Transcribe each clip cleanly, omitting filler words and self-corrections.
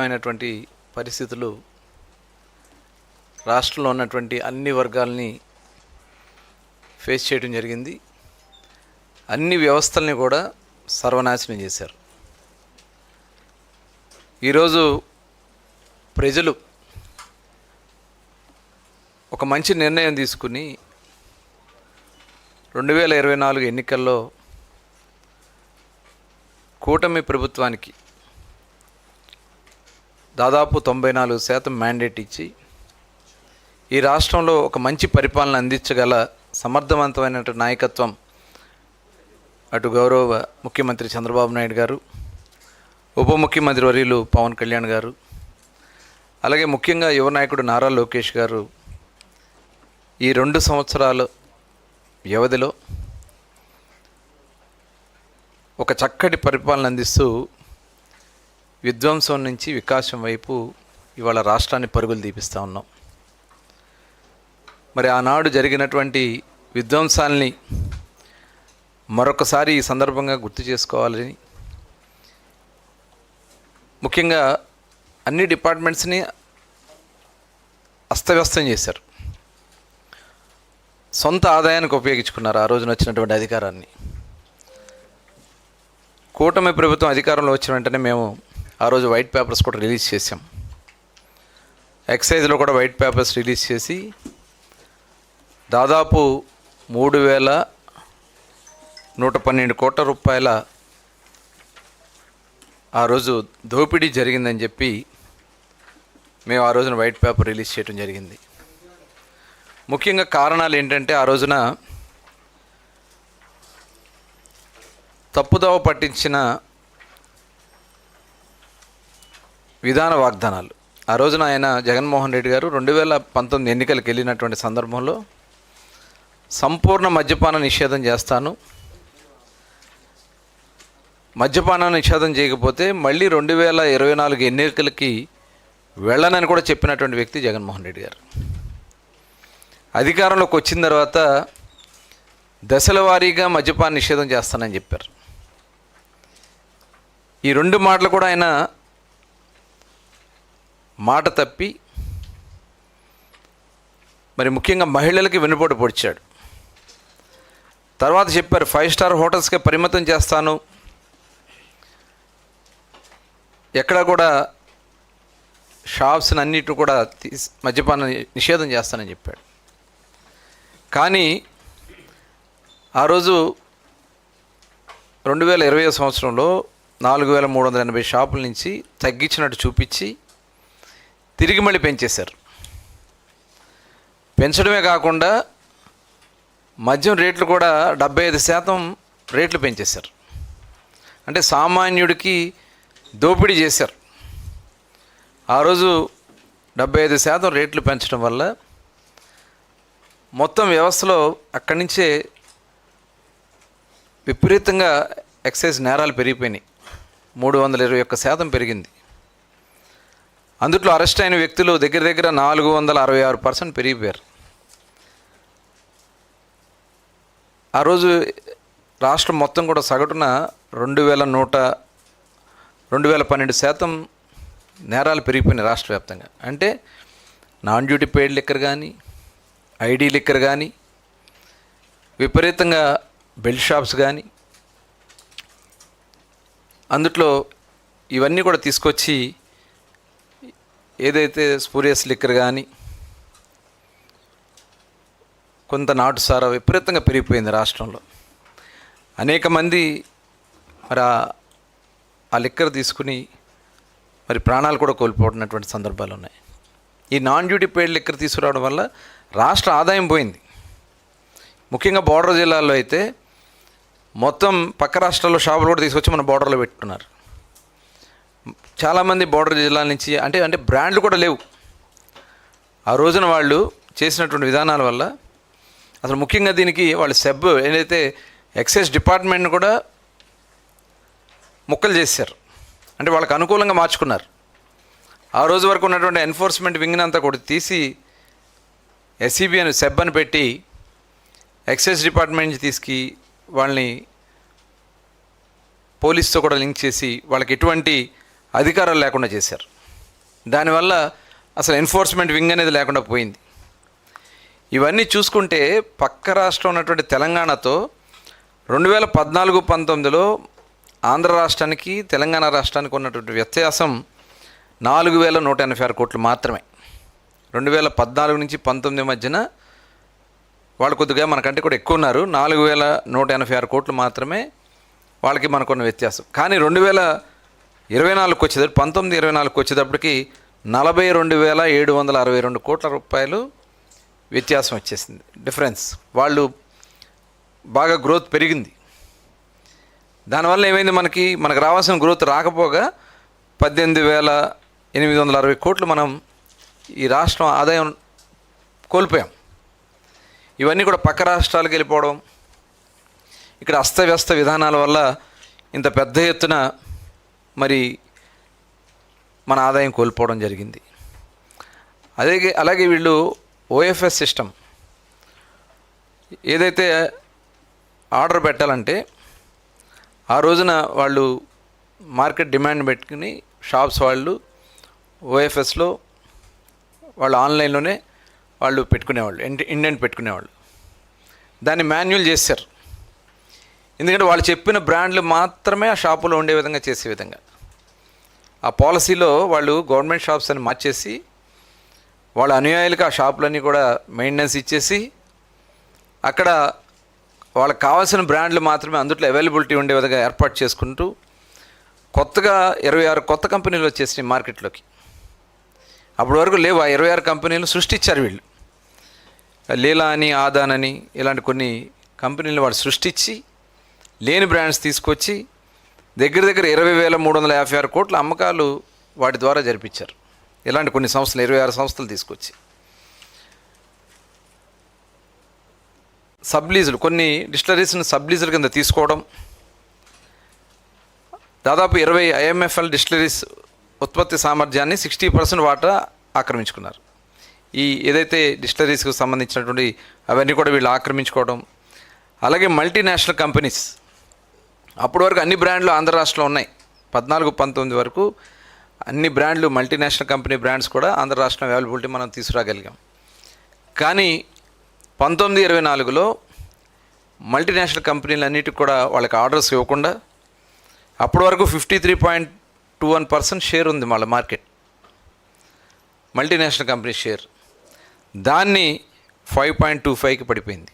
విపత్కరమైనటువంటి పరిస్థితులు రాష్ట్రంలో ఉన్నటువంటి అన్ని వర్గాలని ఫేస్ చేయడం జరిగింది. అన్ని వ్యవస్థల్ని కూడా సర్వనాశనం చేశారు. ఈరోజు ప్రజలు ఒక మంచి నిర్ణయం తీసుకుని 2024 ఎన్నికల్లో కూటమి ప్రభుత్వానికి దాదాపు 94% మ్యాండేట్ ఇచ్చి ఈ రాష్ట్రంలో ఒక మంచి పరిపాలన అందించగల సమర్థవంతమైన నాయకత్వం అటు గౌరవ ముఖ్యమంత్రి చంద్రబాబు నాయుడు గారు, ఉప ముఖ్యమంత్రి వర్యులు పవన్ కళ్యాణ్ గారు, అలాగే ముఖ్యంగా యువ నాయకుడు నారా లోకేష్ గారు ఈ 2 సంవత్సరాల వ్యవధిలో ఒక చక్కటి పరిపాలన అందిస్తూ విధ్వంసం నుంచి వికాసం వైపు ఇవాళ రాష్ట్రాన్ని పరుగులు తీపిస్తూ ఉన్నాం. మరి ఆనాడు జరిగినటువంటి విధ్వంసాల్ని మరొకసారి ఈ సందర్భంగా గుర్తు చేసుకోవాలని, ముఖ్యంగా అన్ని డిపార్ట్మెంట్స్ని అస్తవ్యస్తం చేశారు. సొంత ఆదాయానికి ఉపయోగించుకున్నారు ఆ రోజున వచ్చినటువంటి అధికారాన్ని. కూటమి ప్రభుత్వం అధికారంలో వచ్చిన వెంటనే మేము ఆ రోజు వైట్ పేపర్స్ కూడా రిలీజ్ చేసాం. ఎక్సైజ్లో కూడా వైట్ పేపర్స్ రిలీజ్ చేసి దాదాపు 3,112 కోట్ల రూపాయల ఆ రోజు దోపిడీ జరిగిందని చెప్పి మేము ఆ రోజున వైట్ పేపర్ రిలీజ్ చేయడం జరిగింది. ముఖ్యంగా కారణాలు ఏంటంటే ఆ రోజున తప్పుదోవ పట్టించిన విధాన వాగ్దానాలు. ఆ రోజున ఆయన జగన్మోహన్ రెడ్డి గారు 2019 ఎన్నికలకు వెళ్ళినటువంటి సందర్భంలో సంపూర్ణ మద్యపాన నిషేధం చేస్తాను, మద్యపాన నిషేధం చేయకపోతే మళ్ళీ 2024 ఎన్నికలకి వెళ్ళనని కూడా చెప్పినటువంటి వ్యక్తి జగన్మోహన్ రెడ్డి గారు. అధికారంలోకి వచ్చిన తర్వాత దశల వారీగా మద్యపాన నిషేధం చేస్తానని చెప్పారు. ఈ 2 మాటలు కూడా ఆయన మాట తప్పి మరి ముఖ్యంగా మహిళలకి వెన్నుపోటు పొడిచాడు. తర్వాత చెప్పారు 5 స్టార్ హోటల్స్కే పరిమితం చేస్తాను, ఎక్కడ కూడా షాప్స్ని అన్నిటి కూడా మద్యపాన నిషేధం చేస్తానని చెప్పాడు. కానీ ఆ రోజు 2020 సంవత్సరంలో 4,380 షాపుల నుంచి తగ్గించినట్టు చూపించి తిరిగి మళ్ళీ పెంచేశారు. పెంచడమే కాకుండా మద్యం రేట్లు కూడా 75% రేట్లు పెంచేశారు. అంటే సామాన్యుడికి దోపిడీ చేశారు. ఆ రోజు 75% రేట్లు పెంచడం వల్ల మొత్తం వ్యవస్థలో అక్కడి నుంచే విపరీతంగా ఎక్సైజ్ నేరాలు పెరిగిపోయినాయి. 321% పెరిగింది. అందుట్లో అరెస్ట్ అయిన వ్యక్తులు దగ్గర 466% పెరిగిపోయారు. ఆ రోజు రాష్ట్రం మొత్తం కూడా సగటున 2,12% నేరాలు పెరిగిపోయినాయి రాష్ట్ర వ్యాప్తంగా. అంటే నాన్ డ్యూటీ పెయిడ్ లిక్కర్ కానీ, ఐడి లిక్కర్ కానీ, విపరీతంగా బెల్ట్ షాప్స్ కానీ, అందుట్లో ఇవన్నీ కూడా తీసుకొచ్చి ఏదైతే స్పూరియస్ లిక్కర్ కానీ, కొంత నాటు సారా విపరీతంగా పెరిగిపోయింది రాష్ట్రంలో. అనేక మంది మరి ఆ లిక్కర్ తీసుకుని మరి ప్రాణాలు కూడా కోల్పోతున్నటువంటి సందర్భాలు ఉన్నాయి. ఈ నాన్ డ్యూటీ పెయిడ్ లిక్కర్ తీసుకురావడం వల్ల రాష్ట్ర ఆదాయం పోయింది. ముఖ్యంగా బోర్డర్ జిల్లాల్లో అయితే మొత్తం పక్క రాష్ట్రాల్లో షాపులు కూడా తీసుకొచ్చి మన బోర్డర్లో పెట్టుకున్నారు. చాలామంది బోర్డర్ జిల్లాల నుంచి అంటే బ్రాండ్లు కూడా లేవు. ఆ రోజున వాళ్ళు చేసినటువంటి విధానాల వల్ల అసలు ముఖ్యంగా దీనికి వాళ్ళు సెబ్ ఏదైతే ఎక్సైజ్ డిపార్ట్మెంట్ని కూడా ముక్కలు చేశారు. అంటే వాళ్ళకి అనుకూలంగా మార్చుకున్నారు. ఆ రోజు వరకు ఉన్నటువంటి ఎన్ఫోర్స్మెంట్ వింగ్ని అంతా కూడా తీసి ఎస్సీబీ అని సెబ్ అని పెట్టి ఎక్సైజ్ డిపార్ట్మెంట్ నుంచి తీసుకు వాళ్ళని పోలీస్తో కూడా లింక్ చేసి వాళ్ళకి ఎటువంటి అధికారాలు లేకుండా చేశారు. దానివల్ల అసలు ఎన్ఫోర్స్మెంట్ వింగ్ అనేది లేకుండా పోయింది. ఇవన్నీ చూసుకుంటే పక్క రాష్ట్రం ఉన్నటువంటి తెలంగాణతో 2014-19లో ఆంధ్ర రాష్ట్రానికి తెలంగాణ రాష్ట్రానికి ఉన్నటువంటి వ్యత్యాసం 4186 కోట్లు మాత్రమే. 2014 నుంచి 19 మధ్యన వాళ్ళు కొద్దిగా మనకంటే కూడా ఎక్కువ ఉన్నారు. 4186 కోట్లు మాత్రమే వాళ్ళకి మనకున్న వ్యత్యాసం. కానీ 2024 వచ్చేటప్పుడు 19-24 వచ్చేటప్పటికి 42,762 కోట్ల రూపాయలు వ్యత్యాసం వచ్చేసింది, డిఫరెన్స్. వాళ్ళు బాగా గ్రోత్ పెరిగింది. దానివల్ల ఏమైంది, మనకు రావాల్సిన గ్రోత్ రాకపోగా 18,860 కోట్లు మనం ఈ రాష్ట్రం ఆదాయం కోల్పోయాం. ఇవన్నీ కూడా పక్క రాష్ట్రాలకు వెళ్ళిపోవడం, ఇక్కడ అస్తవ్యస్త విధానాల వల్ల ఇంత పెద్ద ఎత్తున మరి మన ఆదాయం కోల్పోవడం జరిగింది. అలాగే వీళ్ళు ఓఎఫ్ఎస్ సిస్టమ్ ఏదైతే ఆర్డర్ పెట్టాలంటే ఆ రోజున వాళ్ళు మార్కెట్ డిమాండ్ పెట్టుకుని షాప్స్ వాళ్ళు ఓఎఫ్ఎస్లో వాళ్ళు ఆన్లైన్లోనే వాళ్ళు పెట్టుకునేవాళ్ళు, ఇండెంట్ పెట్టుకునేవాళ్ళు. దాన్ని మాన్యువల్ చేశారు. ఎందుకంటే వాళ్ళు చెప్పిన బ్రాండ్లు మాత్రమే ఆ షాపులో ఉండే విధంగా చేసే విధంగా ఆ పాలసీలో వాళ్ళు గవర్నమెంట్ షాప్స్ అని మార్చేసి వాళ్ళ అనుయాయులకు ఆ షాపులన్నీ కూడా మెయింటెనెన్స్ ఇచ్చేసి అక్కడ వాళ్ళకి కావాల్సిన బ్రాండ్లు మాత్రమే అందులో అవైలబిలిటీ ఉండే విధంగా ఏర్పాటు చేసుకుంటూ కొత్తగా 26 కొత్త కంపెనీలు వచ్చేసినాయి మార్కెట్లోకి. అప్పటి వరకు లేవు. ఆ 26 కంపెనీలు సృష్టించారు వీళ్ళు. లీలా అని, ఆదాన్ అని ఇలాంటి కొన్ని కంపెనీలు వాళ్ళు సృష్టించి లేని బ్రాండ్స్ తీసుకొచ్చి దగ్గర 20,356 కోట్ల అమ్మకాలు వాటి ద్వారా జరిపించారు. ఇలాంటి కొన్ని సంస్థలు 26 సంస్థలు తీసుకొచ్చి సబ్లీజులు, కొన్ని డిస్టిలరీస్ని సబ్లీజుల కింద తీసుకోవడం, దాదాపు 20 ఐఎంఎఫ్ఎల్ డిస్టిలరీస్ ఉత్పత్తి సామర్థ్యాన్ని 60% వాటా ఆక్రమించుకున్నారు. ఈ ఏదైతే డిస్టిలరీస్కి సంబంధించినటువంటి అవన్నీ కూడా వీళ్ళు ఆక్రమించుకోవడం. అలాగే మల్టీనేషనల్ కంపెనీస్, అప్పటి వరకు అన్ని బ్రాండ్లు ఆంధ్ర రాష్ట్రంలో ఉన్నాయి. 14-19 వరకు అన్ని బ్రాండ్లు మల్టీనేషనల్ కంపెనీ బ్రాండ్స్ కూడా ఆంధ్ర రాష్ట్రం అవైలబిలిటీ మనం తీసుకురాగలిగాం. కానీ 19-24లో మల్టీనేషనల్ కంపెనీలు అన్నిటికి కూడా వాళ్ళకి ఆర్డర్స్ ఇవ్వకుండా అప్పటి వరకు 53.21% షేర్ ఉంది వాళ్ళ మార్కెట్, మల్టీనేషనల్ కంపెనీ షేర్. దాన్ని 5.25కి పడిపోయింది.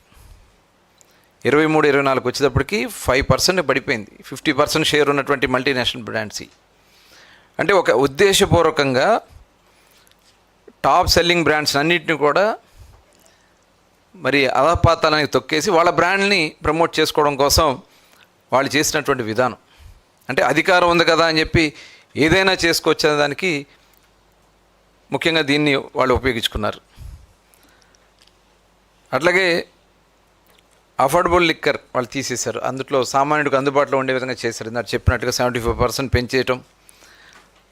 23-24 వచ్చేటప్పటికి 5% పడిపోయింది. 50% షేర్ ఉన్నటువంటి మల్టీనేషనల్ బ్రాండ్స్. అంటే ఒక ఉద్దేశపూర్వకంగా టాప్ సెల్లింగ్ బ్రాండ్స్ అన్నింటినీ కూడా మరి అధపాతాలని తొక్కేసి వాళ్ళ బ్రాండ్ని ప్రమోట్ చేసుకోవడం కోసం వాళ్ళు చేసినటువంటి విధానం. అంటే అధికారం ఉంది కదా అని చెప్పి ఏదైనా చేసుకోవచ్చే దానికి ముఖ్యంగా దీన్ని వాళ్ళు ఉపయోగించుకున్నారు. అట్లాగే అఫోర్డబుల్ లిక్కర్ వాళ్ళు తీసేశారు. అందులో సామాన్యుడికి అందుబాటులో ఉండే విధంగా చేశారు. నాకు చెప్పినట్టుగా 75% పెంచేయటం,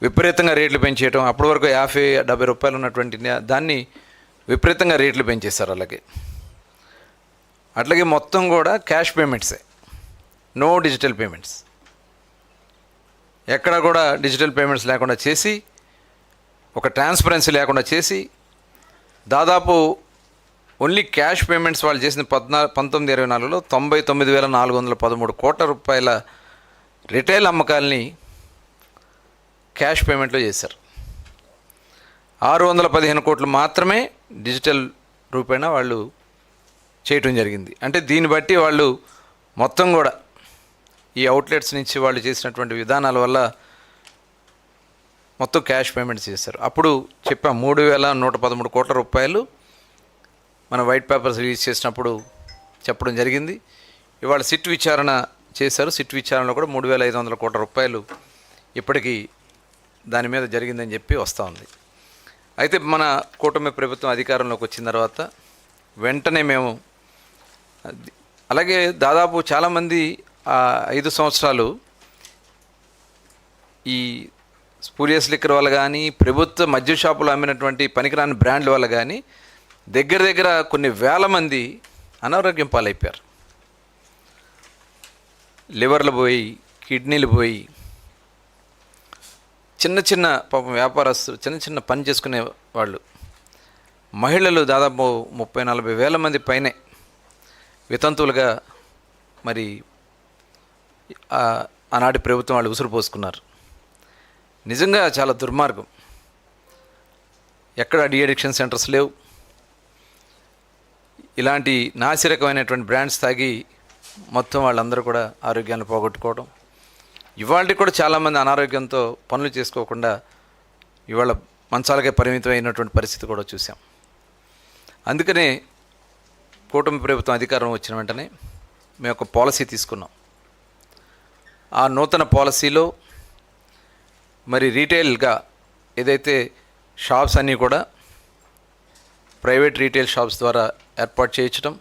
విపరీతంగా రేట్లు పెంచేయటం. అప్పటి వరకు 50-70 రూపాయలు ఉన్నటువంటి దాన్ని విపరీతంగా రేట్లు పెంచేశారు. అట్లాగే మొత్తం కూడా క్యాష్ పేమెంట్సే, నో డిజిటల్ పేమెంట్స్. ఎక్కడ కూడా డిజిటల్ పేమెంట్స్ లేకుండా చేసి, ఒక ట్రాన్స్పరెన్సీ లేకుండా చేసి, దాదాపు ఓన్లీ క్యాష్ పేమెంట్స్ వాళ్ళు చేసిన 19-24లో 99,413 కోట్ల రూపాయల రిటైల్ అమ్మకాలని క్యాష్ పేమెంట్లో చేశారు. 615 కోట్లు మాత్రమే డిజిటల్ రూపేణా వాళ్ళు చేయటం జరిగింది. అంటే దీన్ని బట్టి వాళ్ళు మొత్తం కూడా ఈ అవుట్లెట్స్ నుంచి వాళ్ళు చేసినటువంటి విధానాల వల్ల మొత్తం క్యాష్ పేమెంట్స్ చేశారు. అప్పుడు చెప్పాం 3,113 కోట్ల రూపాయలు మన వైట్ పేపర్స్ రిలీజ్ చేసినప్పుడు చెప్పడం జరిగింది. ఇవాళ సిట్ విచారణ చేశారు. సిట్ విచారణలో కూడా 3,500 కోట్ల రూపాయలు ఇప్పటికీ దాని మీద జరిగిందని చెప్పి వస్తూ ఉంది. అయితే మన కూటమి ప్రభుత్వం అధికారంలోకి వచ్చిన తర్వాత వెంటనే మేము అలాగే దాదాపు చాలామంది 5 సంవత్సరాలు ఈ స్పూరియస్ లిక్కర్ వల్ల కానీ, ప్రభుత్వ మద్య షాపులు అమ్మినటువంటి పనికిరాని బ్రాండ్ల వల్ల కానీ దగ్గర కొన్ని వేల మంది అనారోగ్యం పాలైపోయారు. లివర్లు పోయి, కిడ్నీలు పోయి చిన్న చిన్న పాపం వ్యాపారస్తులు, చిన్న చిన్న పని చేసుకునే వాళ్ళు, మహిళలు దాదాపు 30-40 వేల మంది పైనే వితంతువులుగా మరి ఆనాటి ప్రభుత్వం వాళ్ళు ఉసురు పోసుకున్నారు. నిజంగా చాలా దుర్మార్గం. ఎక్కడ డీ అడిక్షన్ సెంటర్స్ లేవు. ఇలాంటి నాసిరకమైనటువంటి బ్రాండ్స్ తాగి మొత్తం వాళ్ళందరూ కూడా ఆరోగ్యాన్ని పోగొట్టుకోవడం, ఇవాళకి కూడా చాలామంది అనారోగ్యంతో పనులు చేసుకోకుండా ఇవాళ మంచాలకే పరిమితం అయినటువంటి పరిస్థితి కూడా చూసాం. అందుకనే కూటమి ప్రభుత్వం అధికారం వచ్చిన వెంటనే మేము ఒక పాలసీ తీసుకున్నాం. ఆ నూతన పాలసీలో మరి రీటైల్గా ఏదైతే షాప్స్ అన్నీ కూడా ప్రైవేట్ రీటైల్ షాప్స్ ద్వారా ఏర్పాటు చేయించడం,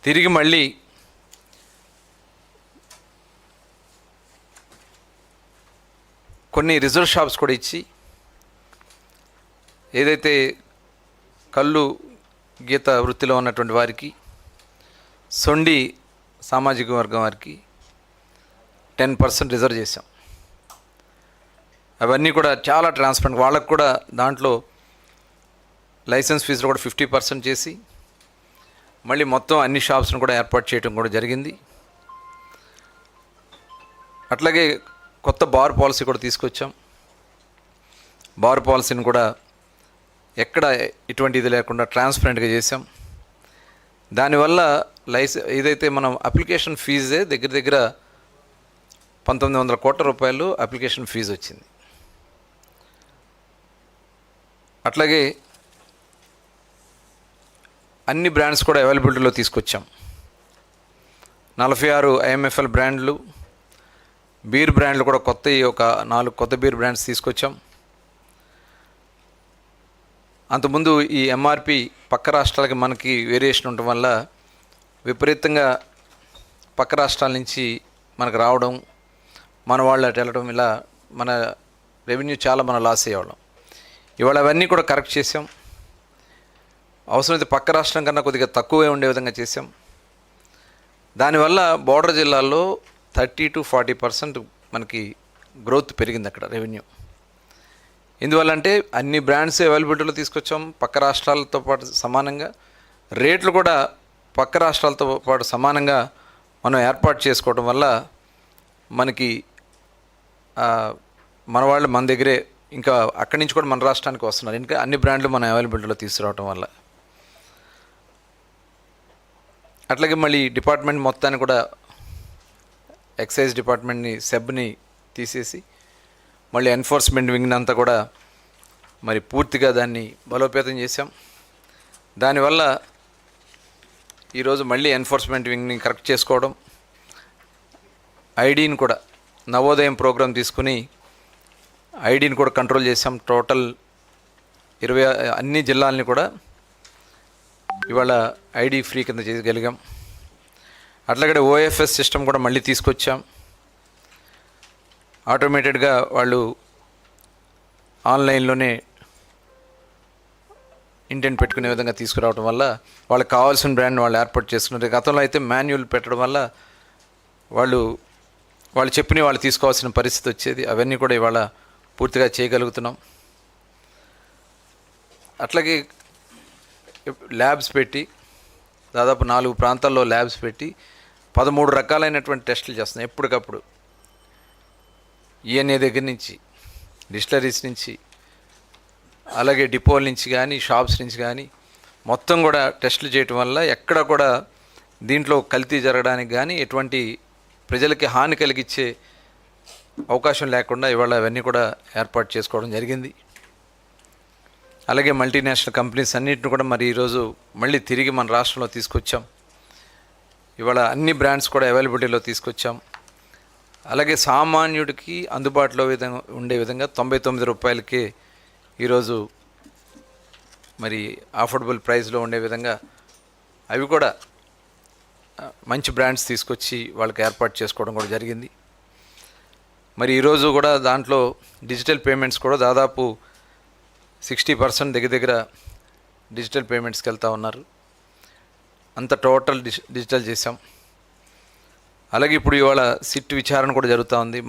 తిరిగి మళ్ళీ కొన్ని రిజర్వ్ షాప్స్ కూడా ఇచ్చి ఏదైతే కళ్ళు గీత వృత్తిలో ఉన్నటువంటి వారికి, సొండి సామాజిక వర్గం వారికి 10% రిజర్వ్ చేశాం. అవన్నీ కూడా చాలా ట్రాన్స్పరెంట్. వాళ్ళకు కూడా దాంట్లో లైసెన్స్ ఫీజులు కూడా 50% చేసి మళ్ళీ మొత్తం అన్ని షాప్స్ను కూడా ఏర్పాటు చేయడం కూడా జరిగింది. అట్లాగే కొత్త బార్ పాలసీ కూడా తీసుకొచ్చాం. బార్ పాలసీని కూడా ఎక్కడ ఇటువంటి ఇది లేకుండా ట్రాన్స్పరెంట్గా చేసాం. దానివల్ల ఏదైతే మనం అప్లికేషన్ ఫీజే దగ్గర దగ్గర 1900 కోట్ల రూపాయలు అప్లికేషన్ ఫీజు వచ్చింది. అట్లాగే అన్ని బ్రాండ్స్ కూడా అవైలబిలిటీలో తీసుకొచ్చాం. 46 ఐఎంఎఫ్ఎల్ బ్రాండ్లు, బీర్ బ్రాండ్లు కూడా ఒక 4 కొత్త బీర్ బ్రాండ్స్ తీసుకొచ్చాం. అంతకుముందు ఈ ఎంఆర్పి పక్క రాష్ట్రాలకి మనకి వేరియేషన్ ఉండటం వల్ల విపరీతంగా పక్క రాష్ట్రాల నుంచి మనకు రావడం, మన వాళ్ళు అటు వెళ్ళడం, ఇలా మన రెవెన్యూ చాలా మనం లాస్ అయ్యేవాళ్ళం. ఇవాళ అవన్నీ కూడా కరెక్ట్ చేసాం. అవసరమైతే పక్క రాష్ట్రం కన్నా కొద్దిగా తక్కువే ఉండే విధంగా చేసాం. దానివల్ల బోర్డర్ జిల్లాల్లో 30-40% మనకి గ్రోత్ పెరిగింది అక్కడ రెవెన్యూ. ఎందువల్లంటే అన్ని బ్రాండ్స్ అవైలబిలిటీలో తీసుకొచ్చాం. పక్క రాష్ట్రాలతో పాటు సమానంగా రేట్లు కూడా పక్క రాష్ట్రాలతో పాటు సమానంగా మనం ఏర్పాటు చేసుకోవడం వల్ల మనకి మన వాళ్ళు మన దగ్గరే ఇంకా అక్కడి నుంచి కూడా మన రాష్ట్రానికి వస్తున్నారు. ఇంకా అన్ని బ్రాండ్లు మన అవైలబిలిటీలో తీసుకురావడం వల్ల. అట్లాగే మళ్ళీ డిపార్ట్మెంట్ మొత్తాన్ని కూడా ఎక్సైజ్ డిపార్ట్మెంట్ని, సెబ్ని తీసేసి మళ్ళీ ఎన్ఫోర్స్మెంట్ వింగ్ అంతా కూడా మరి పూర్తిగా దాన్ని బలోపేతం చేశాం. దానివల్ల ఈరోజు మళ్ళీ ఎన్ఫోర్స్మెంట్ వింగ్ని కరెక్ట్ చేసుకోవడం, ఐడీని కూడా నవోదయం ప్రోగ్రాం తీసుకుని ఐడీని కూడా కంట్రోల్ చేసాం. టోటల్ 20 అన్ని జిల్లాలని కూడా ఇవాళ ఐడి ఫ్రీ కింద చేయగలిగాం. అట్లాగే ఓఎఫ్ఎస్ సిస్టమ్ కూడా మళ్ళీ తీసుకొచ్చాం. ఆటోమేటెడ్గా వాళ్ళు ఆన్లైన్లోనే ఇంటెంట్ పెట్టుకునే విధంగా తీసుకురావడం వల్ల వాళ్ళకి కావాల్సిన బ్రాండ్ వాళ్ళు ఏర్పాటు చేసుకున్నారు. గతంలో అయితే మాన్యువల్ పెట్టడం వల్ల వాళ్ళు చెప్పిన వాళ్ళు తీసుకోవాల్సిన పరిస్థితి వచ్చేది. అవన్నీ కూడా ఇవాళ పూర్తిగా చేయగలుగుతున్నాం. అట్లాగే ల్యాబ్స్ పెట్టి దాదాపు 4 ప్రాంతాల్లో ల్యాబ్స్ పెట్టి 13 రకాలైనటువంటి టెస్టులు చేస్తున్నాం ఎప్పటికప్పుడు. ఈఎన్ఏ దగ్గర నుంచి, డిస్టిలరీస్ నుంచి, అలాగే డిపోల నుంచి కానీ, షాప్స్ నుంచి కానీ మొత్తం కూడా టెస్టులు చేయటం వల్ల ఎక్కడ కూడా దీంట్లో కల్తీ జరగడానికి కానీ ఎటువంటి ప్రజలకి హాని కలిగించే అవకాశం లేకుండా ఇవాళ అవన్నీ కూడా ఏర్పాటు చేసుకోవడం జరిగింది. అలాగే మల్టీనేషనల్ కంపెనీస్ అన్నింటిని కూడా మరి ఈరోజు మళ్ళీ తిరిగి మన రాష్ట్రంలో తీసుకొచ్చాం. ఇవాళ అన్ని బ్రాండ్స్ కూడా అవైలబిలిటీలో తీసుకొచ్చాం. అలాగే సామాన్యుడికి అందుబాటులో ఉండే విధంగా 99 రూపాయలకే ఈరోజు మరి అఫోర్డబుల్ ప్రైస్లో ఉండే విధంగా అవి కూడా మంచి బ్రాండ్స్ తీసుకొచ్చి వాళ్ళకి ఏర్పాటు చేసుకోవడం కూడా జరిగింది. మరి ఈరోజు కూడా దాంట్లో డిజిటల్ పేమెంట్స్ కూడా దాదాపు 60% దగ్గర డిజిటల్ పేమెంట్స్కి వెళ్తూ ఉన్నారు. అంత టోటల్ డిజిటల్ చేసాం. అలాగే ఇప్పుడు ఇవాళ సిట్ విచారణ కూడా జరుగుతూ ఉంది.